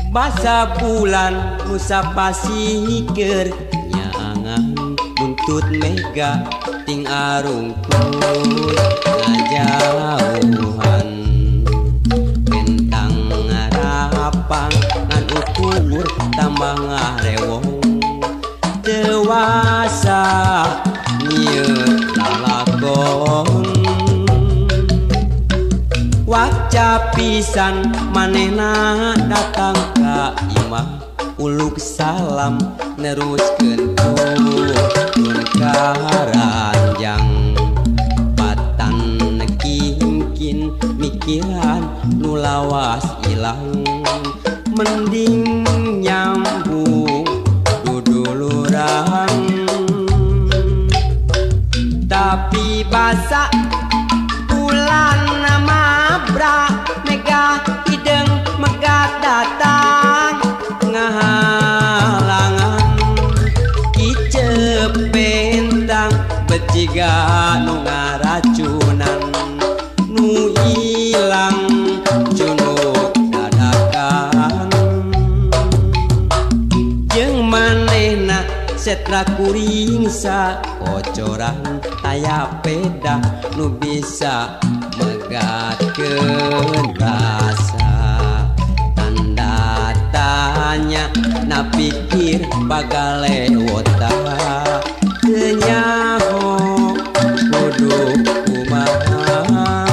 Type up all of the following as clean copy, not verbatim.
Basa bulan Musa pasikeun nyaangan buntut mega ting arungkul ngajauhan bentang ngarapang ngan ukur tambah ngarewong dewasa nyieut lalakon waca pisan manehna datang ka imah uluk salam neruskeun turun ka ranjang patan kingkin mikiran nu lawas ilang mending nyambung duduluran tapi basa bulan mega hideng megat datang ngahalangan icep bentang beciga nu ngaracunan nu ilang junuk dadakan jeung manehna setra kuring sa kocoran aya peda nu bisa megatkeun rasa tanda tanya na pikir bagale wota teu nyaho kudu kumaha.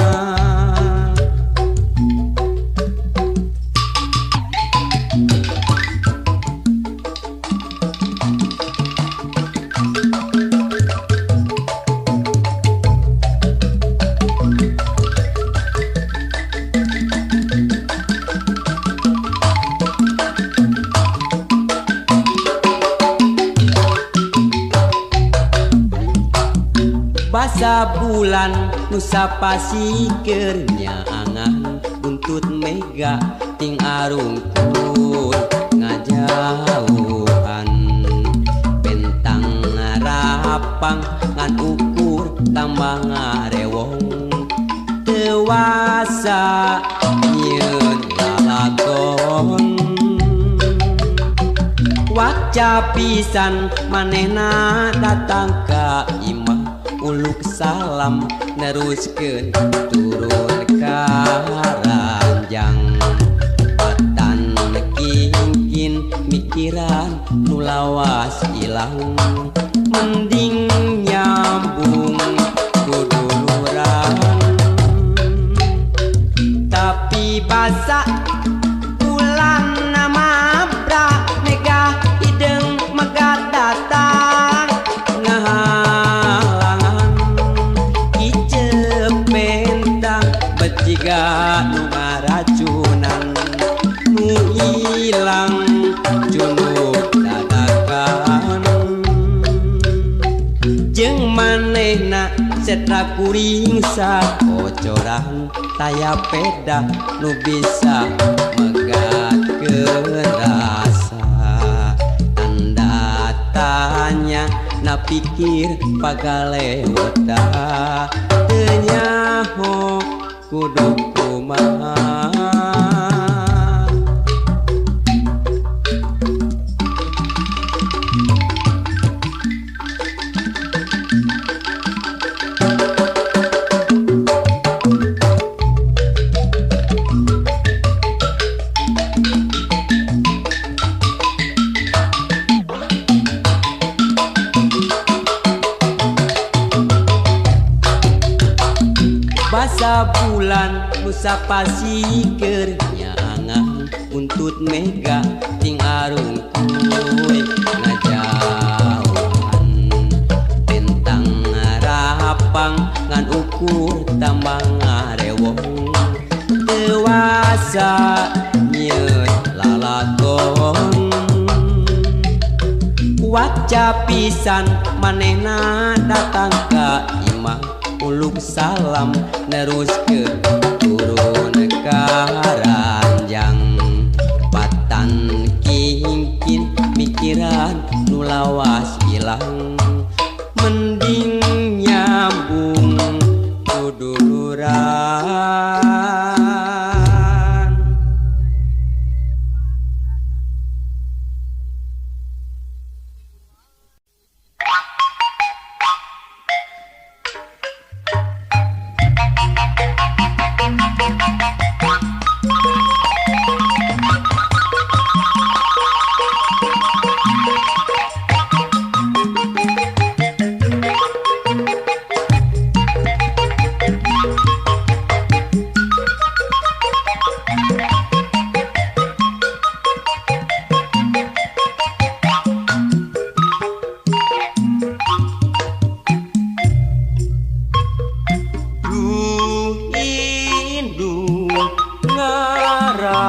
Basa bulan Nusa pasikeun nyaangan buntut mega ting arungkul ngajauhan bentang ngarapang ngan ukur tambah ngarewong dewasa nyieun lalakon waca pisan manehna datang ka imah uluk salam neruskeun turun ka ranjang patan kingkin mikiran nu lawas ilang mending nyambung kuduluran tapi basa bulan nama bra mega hideng megat datang beciga nu ngaracunan nu ilang junuk dadakan jeung manehna setra kuring sa kocoran taya peda nu bisa megatkeun rasa tanda tanya na pikir bagale wota teu nyaho kudu kumaha. Basa bulan Nusa pasikeun nyaangan buntut mega ting arungkul ngajauhan bentang ngarapang ngan ukur tambah ngarewong dewasa nyieut lalakon waca pisan manehna datang ka imah uluk salam neruskeun turun ka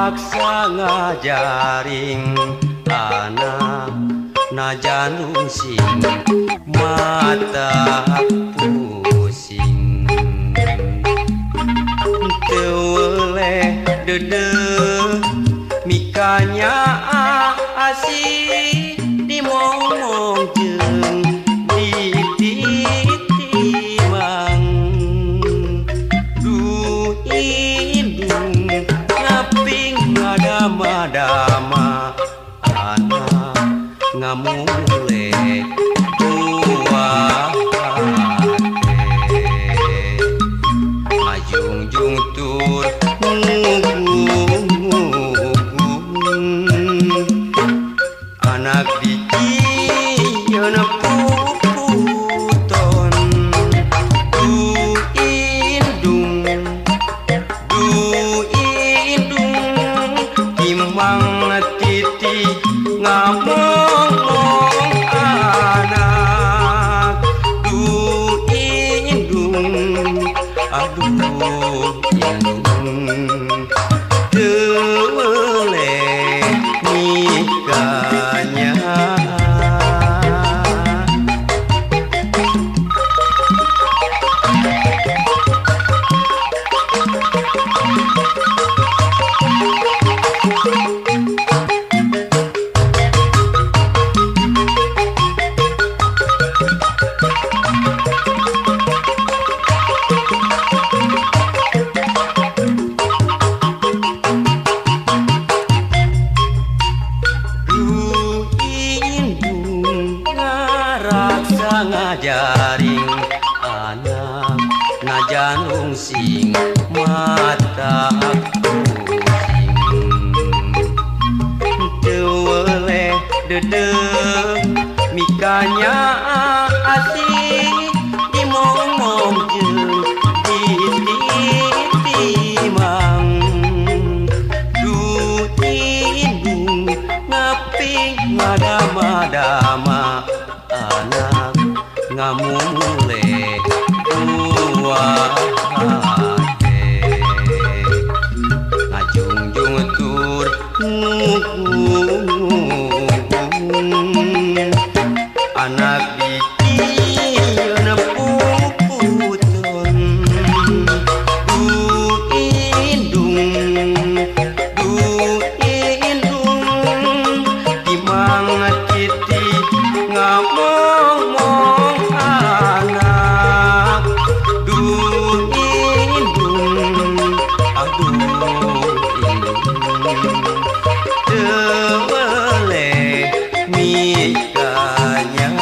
paksa ngajaring anak najan sing mata pusing teu oleh dedeh mikanya asih dimomong jeung ditimang du indung ngaping ngadama-dama anak ngamule buah ajung-jung tur anak dicieun puputon du indung timang titi ngamong anak du indung aduh indung teu boleh nikahnya ngajaring anak najan sing mata pusing teu oleh dedeh mikanya asih dimomong jeung ditimang du indung ngaping ngadama-dama anak ngamule buah hate ngajungjung tur anak dicieun puputon du indung timang titi ngamong anak du indung aduh indung teu boleh mikahnya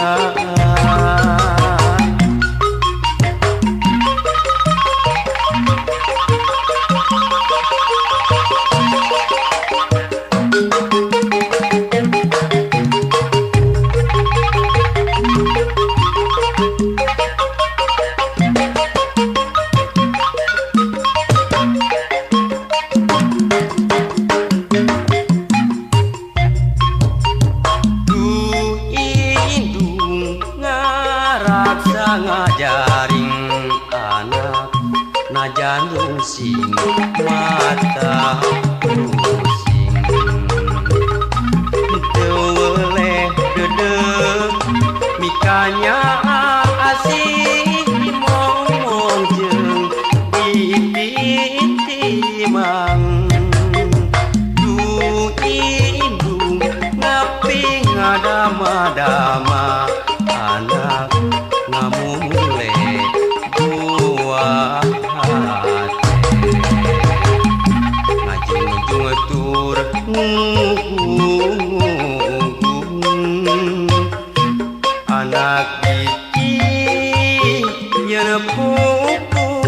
ngajaring anak najan sing mata pusing teu oleh dedeh mikanya asih dimomong jeung ditimang du indung ngaping ngadama-dama anak ngamule buah hate ngajung-jung tur anak dicieun puputon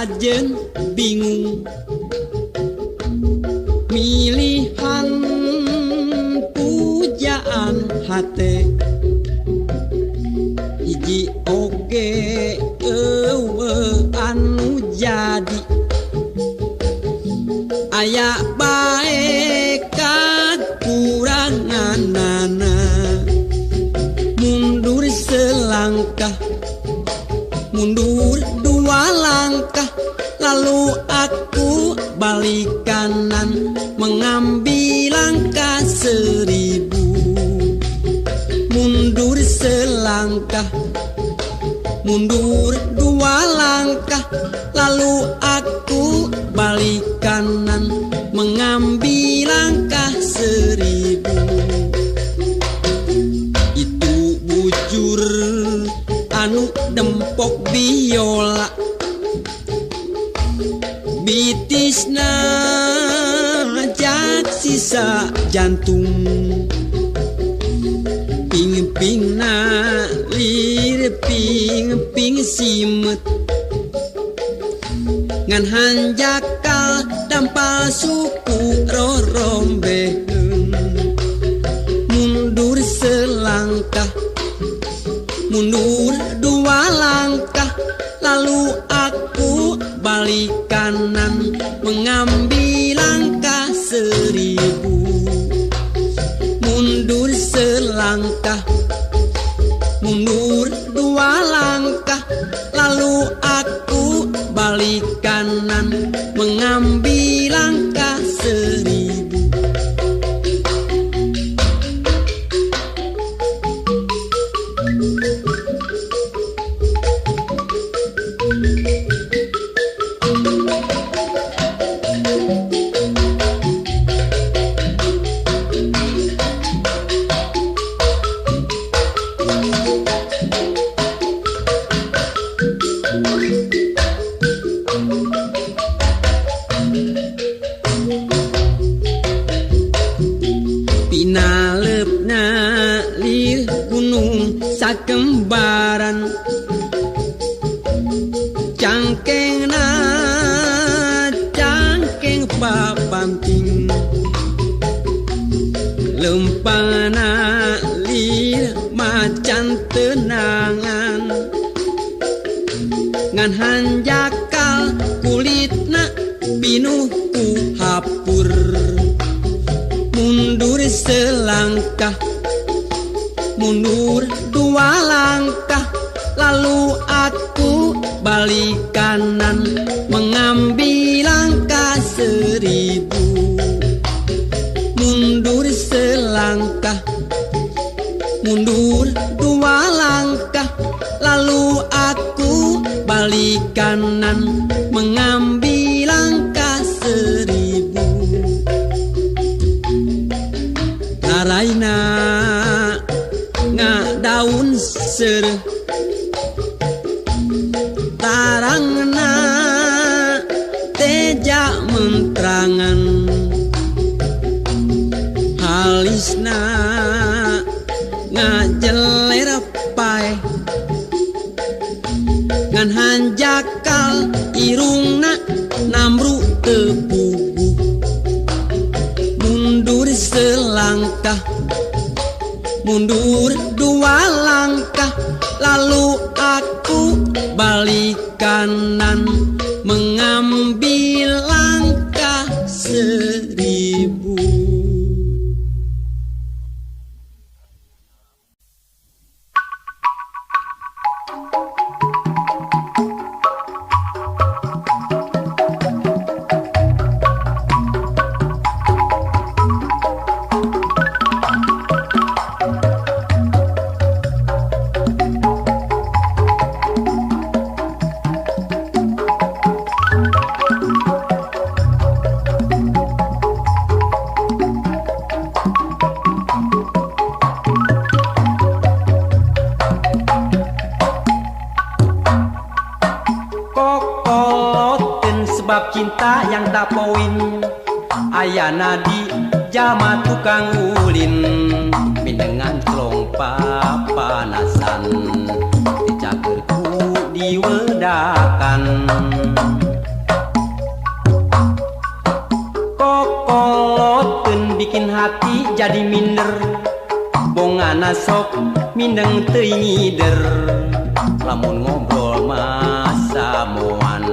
sajen bingung milihan pujaan hate hiji oge anu jadi aya bae kakuranganana mundur selangkah mundur dua langkah lalu aku balik kanan mengambil langkah 1000 mundur selangkah mundur dua langkah lalu aku balik kanan mengambil langkah 1000 itu bujur anu dempok biola bitisna jak sisa jantung ping-pingna lir ping-ping simet ngan hanjakal dampal suku rorombeheun mundur selangkah mundur dua langkah lalu aku balik kanan mengambil langkah 1000 mundur selangkah mundur dua langkah lalu aku balik kanan mengambil langkah 1000 pinalepna lir gunung sakembaran cangkengna cangkeng papamping lempana lir macan tenangan ngan hanjakal kulitna pinuh ku hapur mundur selangkah mundur dua langkah lalu aku balik kanan mengambil langkah 1000 mundur selangkah mundur dua langkah lalu aku balik kanan mengambil langkah 1000 Raina ngadaun sereh tarangna teja mentrangan halisna ngajeler pae ngan hanjakal irungna namru tepugu mundur selangkah mundur dua langkah lalu aku balik kanan mengambil langkah 1000 sebab cinta yang tak poin ayana di jama tukang ulin minengan celong papanasan dicagerku diwedakan bikin hati jadi minder bongana sok mindeng teuing ngider lamun ngobrol masa moan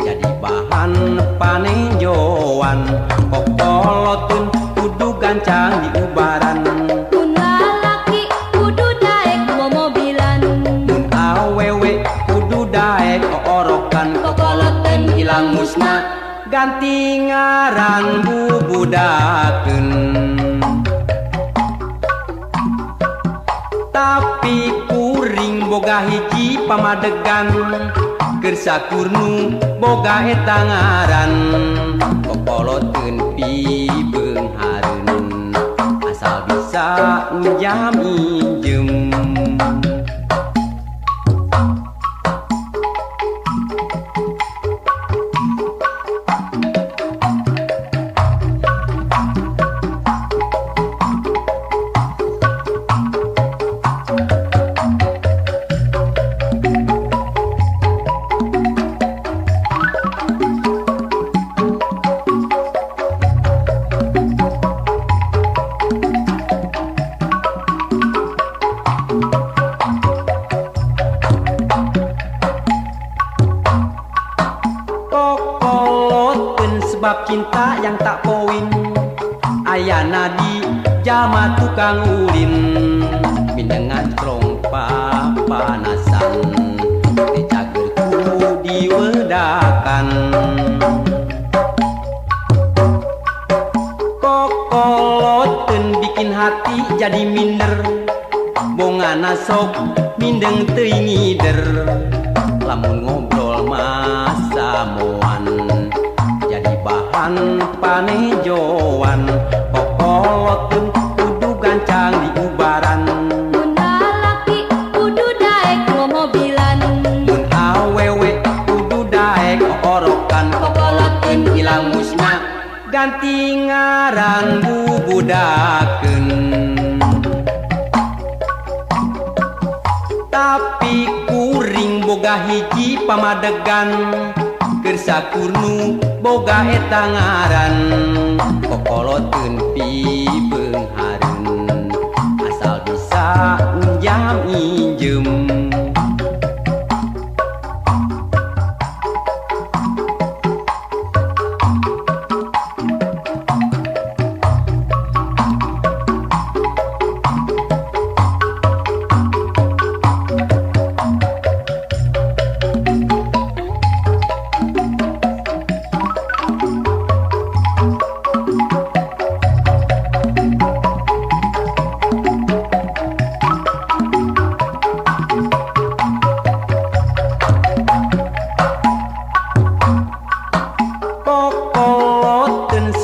jadi bahan panenjoan kokoloteun kudu gancang di ubaran mun lalaki kudu daek momobilan mun awewe kudu daek orokan kokoloteun ilang musna ganti ngaran bubudakeun tapi kuring boga hiji pamadegan keur sakurnu boga eta ngaran kokoloteun pibeung hareun asal bisa njam injem sebab cinta yang tak poin ayana di jama tukang ulin mindengan strong papanasan dicagerku diwedakan kokoloteun bikin hati jadi minder bongana sok mindeng teuing ngider lamun ngobrol masa moan bahan panejoan kokoloteun kudu gancang di ubaran mun lalaki kudu daek momobilan mun awewe kudu daek orokan kokoloteun ilang musna ganti ngaran bubudakeun tapi kuring boga hiji pamadegan keur sakurnu boga eta ngaran kokoloteun pibeung hareun asal bisa njam injem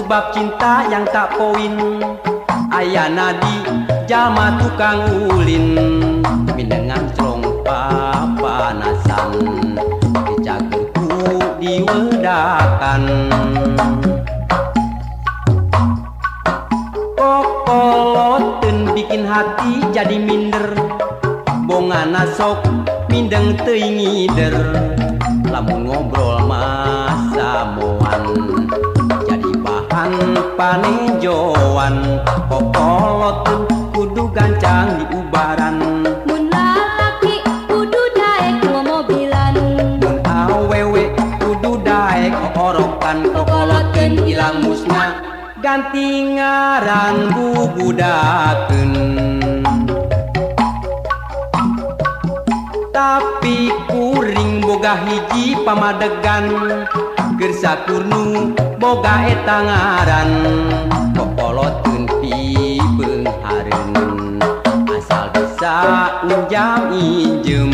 sebab cinta yang tak poin ayana di jama tukang ulin mindengan strong papanasan dicagerku diwedakan kokoloteun bikin hati jadi minder bongana sok mindeng teuing ngider lamun ngobrol masa moan panejoan kokoloteun kudu gancang di ubaran mun lalaki kudu daek momobilan mun awewe kudu daek orokan kokoloteun ilang musna ganti ngaran bubudakeun tapi kuring boga hiji pamadegan keur sakurnu boga eta ngaran kokoloteun pibeung hareun asal bisa njam injem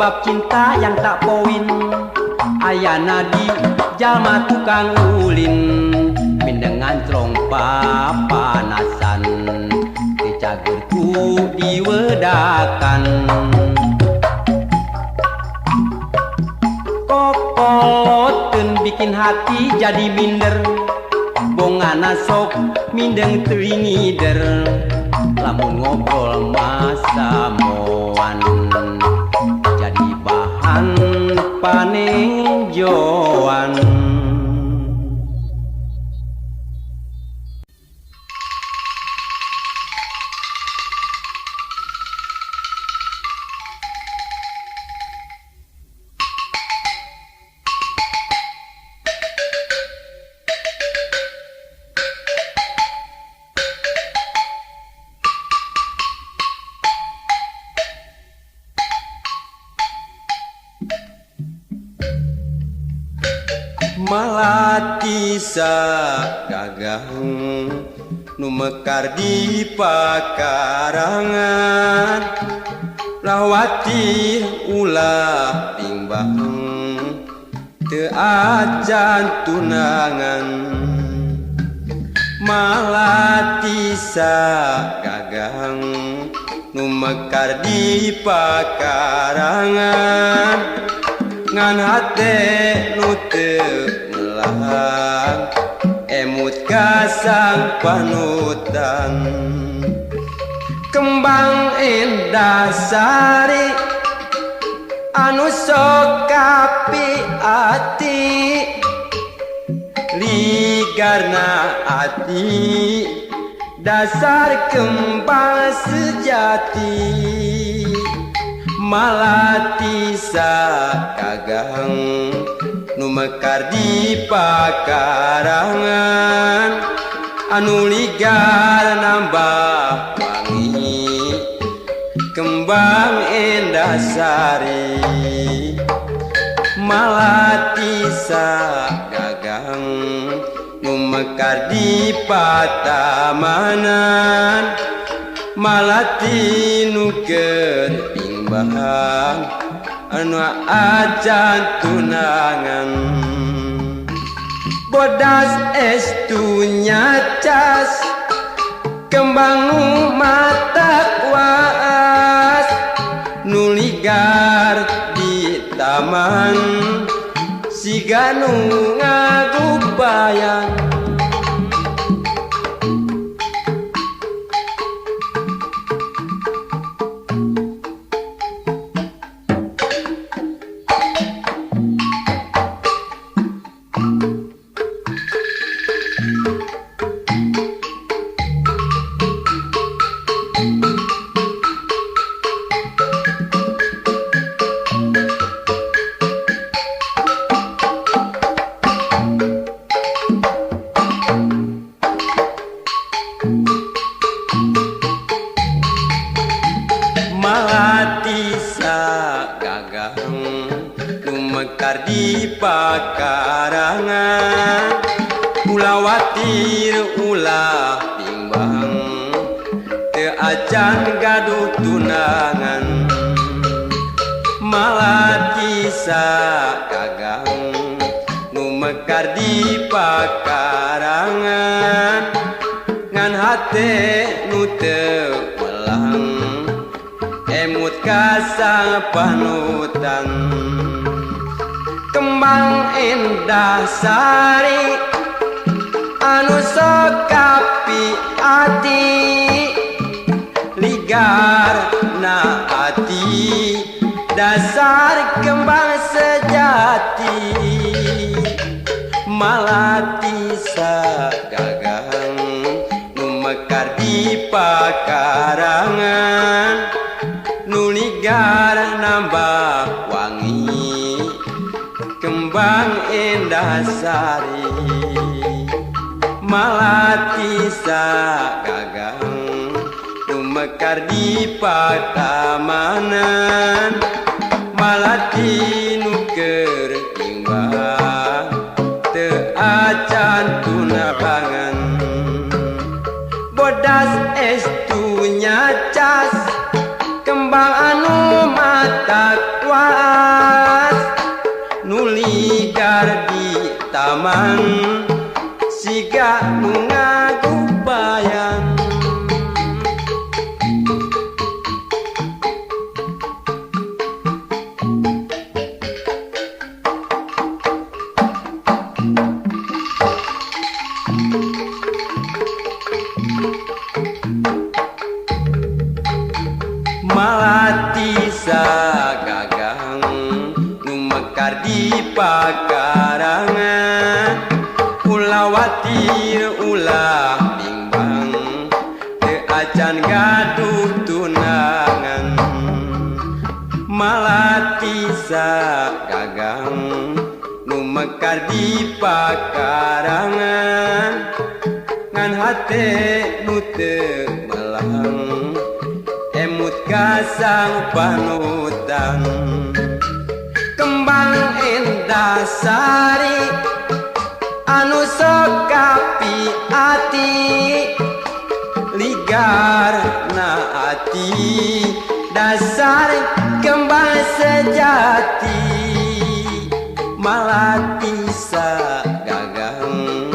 sebab cinta yang tak poin ayana di jalma tukang ulin mindengan trompa panasan dicagerku diwedakan kokoloten bikin hati jadi minder bongana sok mindeng teringider lamun ngobrol masa moan jadi bahan panenjoan. Malati sa gagang nu mekar di pakarangan lawati ulah timbang teu acan tunangan malati sa gagang nu mekar di pakarangan ngan hate nu teu melang emut kasang panutan kembang indah sari anu sok kapi ati ligarna ati dasar kembang sejati malati sa gagang nu mekar di pakarangan anu ligar nambah wangi kembang indah sari malati sa gagang nu mekar di patamanan malati nu keur timbang anu acan tunangan bodas estunya cas kembang nu mata kuas nu ligar di taman siga nu ngagupayan malati sa gagang nu mekar di pakarangan ulah watir ulah timbang teu acan gaduh tunangan malati sa gagang nu mekar di pakarangan ngan hate nu teu melang emut kasang panutan kembang indah sari anu sok kapi ati ligar na ati dasar kembang sejati malati sa gagang nu mekar di pakarangan nu ligar nambah wangi kembang indah sari malati sa gagang nu mekar di patamanan malati nu keur timbang teu acan tunangan bodas estunya cas kembang anu mata kuat taman siga nu ngagupayan. Malati sagagang nu mekar di pakarangan, ulawati ulah bimbang teu acan gaduh tunangan. Malati sagagang nu mekar di pakarangan, ngan hate nu teu melang emut kasang panutan. Kembang endah sari anu sok kapi ati, ligar na ati dasar kembang sejati. Malati sagagang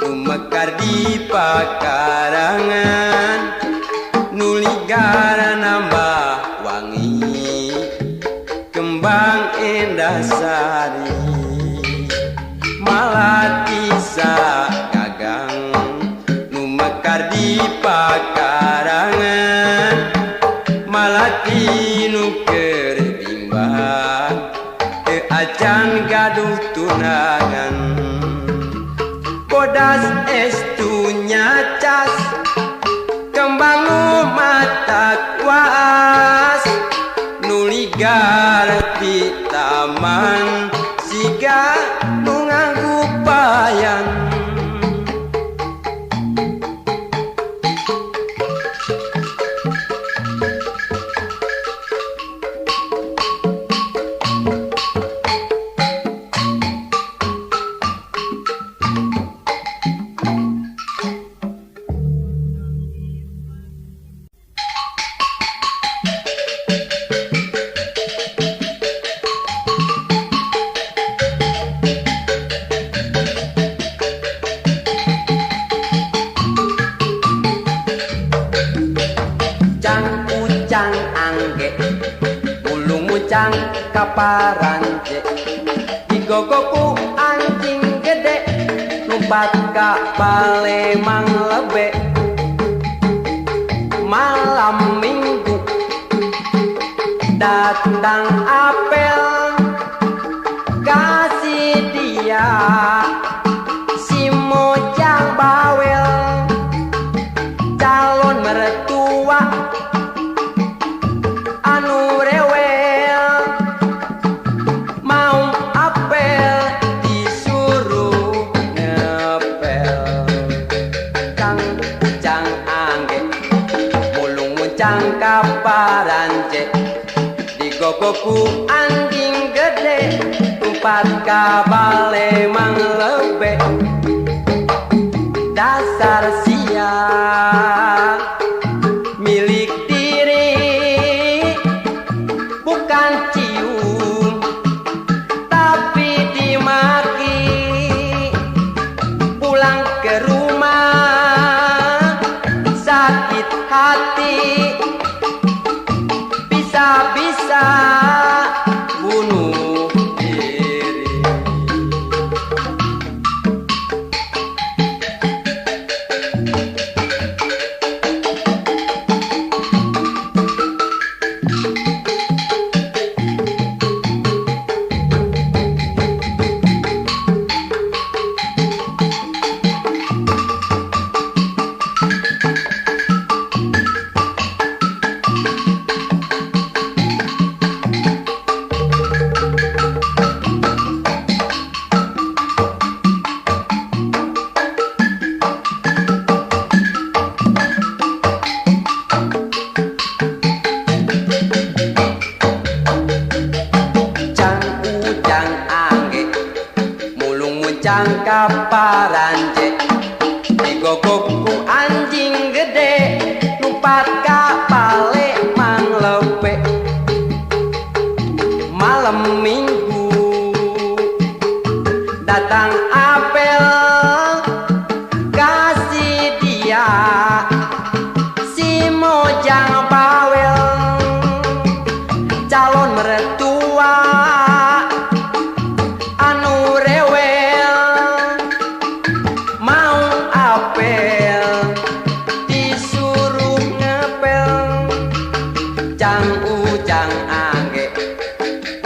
nu mekar di pakarangan, nu ligar nambah wangi kembang endah sari. Malati sagagang nu mekar di pakarangan, malati nu keur bimbang teu acan gaduh tunangan. Bodas estu nyacas kembang nu mata kuas, nu ligar di taman siga nu ngagupayan. Ucang angge bulu mucang kaparance, digogoku anjing gede lumpat ka Palembang lebe. Malam minggu datang apel kasih dia si mojang bawel, calon mertua anu rewel. Mau apel disuruh ngepel. Kang ucang angge mulung muncang kaparance, digogoku anjing gede umpat ka Palembang lebe. Dasar siang milik diri bukan cium tapi dimaki. Pulang ke rumah sakit hati, bisa-bisa bunuh diri. Kaparance, digogoku anjing gede numpat ka Palembang lebe. Malam minggu datang apel ujang angge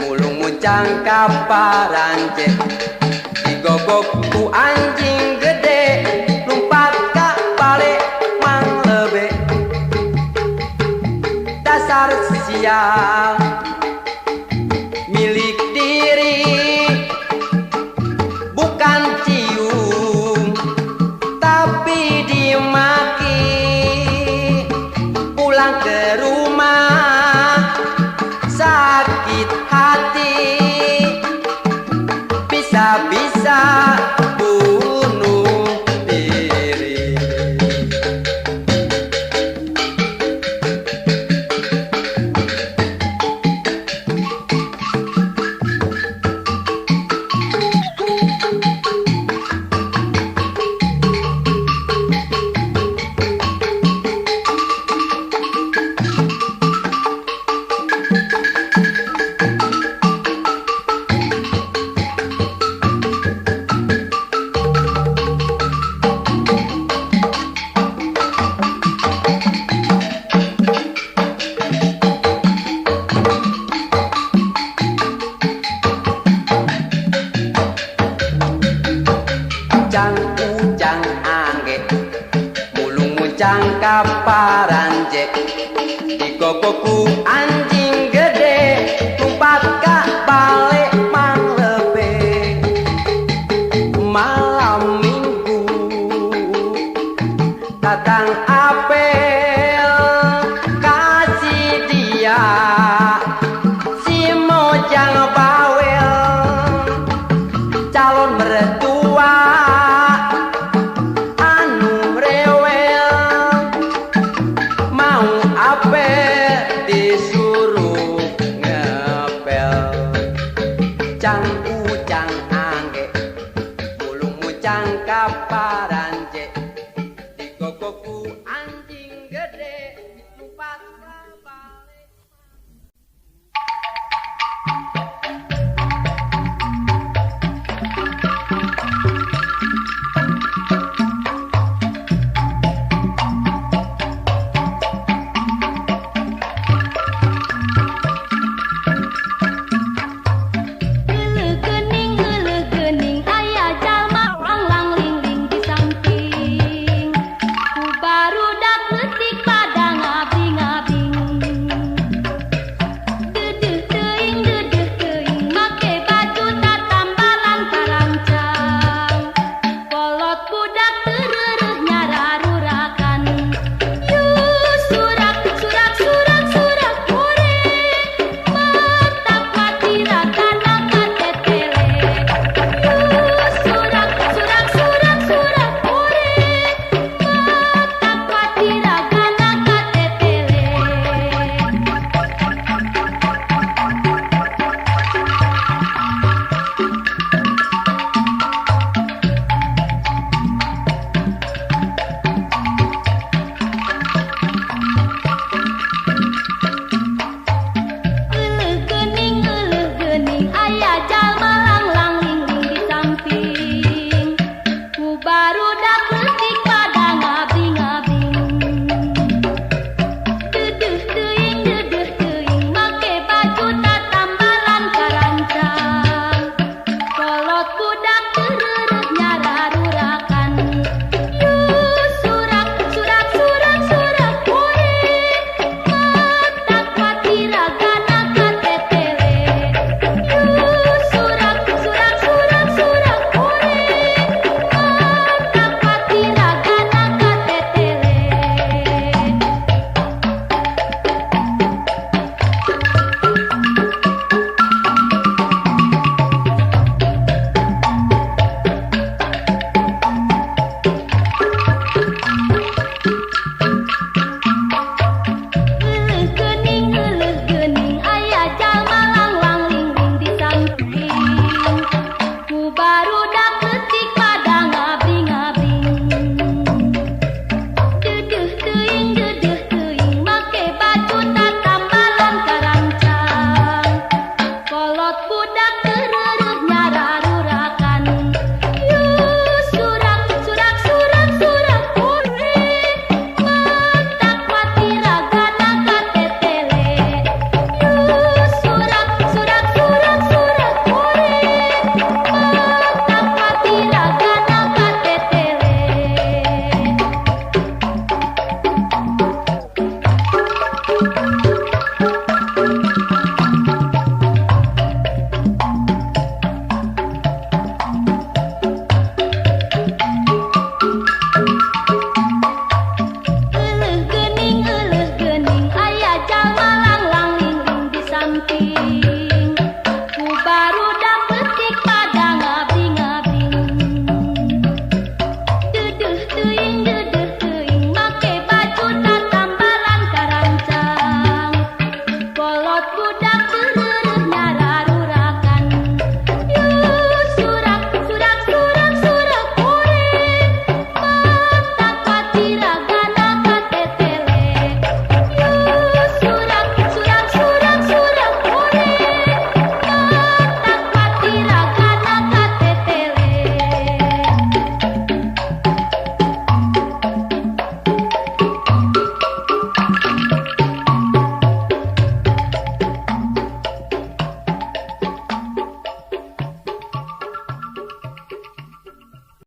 mulung muncang kaparanje digogok ku anjing gede lumpat ka balik mang lebe dasar sial milik diri bukan cium tapi dimaki pulang ke rumah sakit hati bisa-bisa bunuh diri. Ujang angge mulung muncang kaparanje digogoku anjing gede lumpat ka balik mang lebe malam minggu datang apel kasih dia